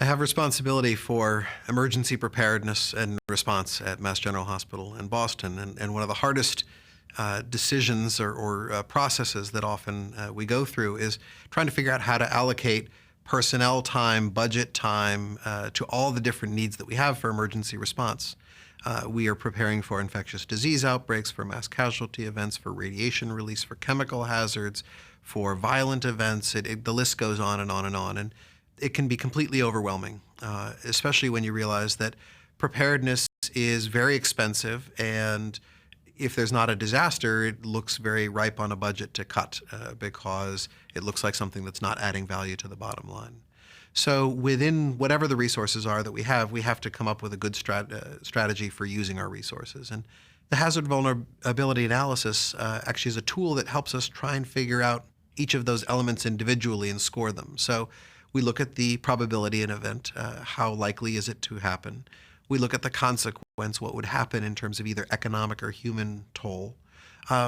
have responsibility for emergency preparedness and response at Mass General Hospital in Boston. And one of the hardest decisions or processes that often we go through is trying to figure out how to allocate personnel time, budget time to all the different needs that we have for emergency response. We are preparing for infectious disease outbreaks, for mass casualty events, for radiation release, for chemical hazards, for violent events. The list goes on and on and on. And it can be completely overwhelming, especially when you realize that preparedness is very expensive, and if there's not a disaster, it looks very ripe on a budget to cut because it looks like something that's not adding value to the bottom line. So within whatever the resources are that we have to come up with a good strategy for using our resources. And the hazard vulnerability analysis actually is a tool that helps us try and figure out each of those elements individually and score them. So we look at the probability in an event, how likely is it to happen. We look at the consequence, what would happen in terms of either economic or human toll.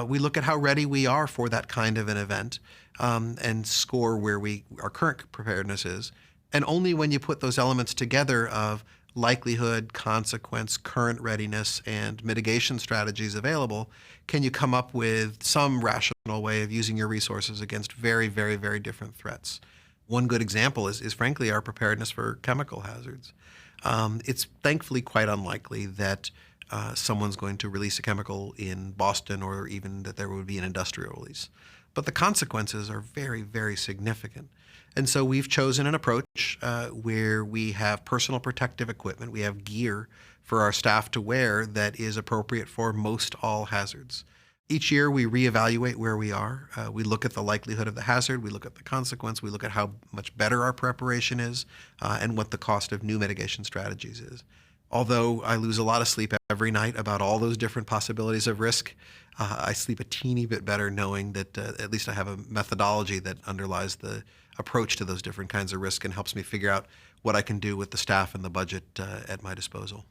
We look at how ready we are for that kind of an event and score where our current preparedness is. And only when you put those elements together of likelihood, consequence, current readiness, and mitigation strategies available, can you come up with some rational way of using your resources against very, very, very different threats. One good example is frankly our preparedness for chemical hazards. It's thankfully quite unlikely that someone's going to release a chemical in Boston or even that there would be an industrial release. But the consequences are very, very significant. And so we've chosen an approach where we have personal protective equipment, we have gear for our staff to wear that is appropriate for most all hazards. Each year we reevaluate where we are. We look at the likelihood of the hazard, we look at the consequence, we look at how much better our preparation is, and what the cost of new mitigation strategies is. Although I lose a lot of sleep every night about all those different possibilities of risk, I sleep a teeny bit better knowing that at least I have a methodology that underlies the approach to those different kinds of risk and helps me figure out what I can do with the staff and the budget at my disposal.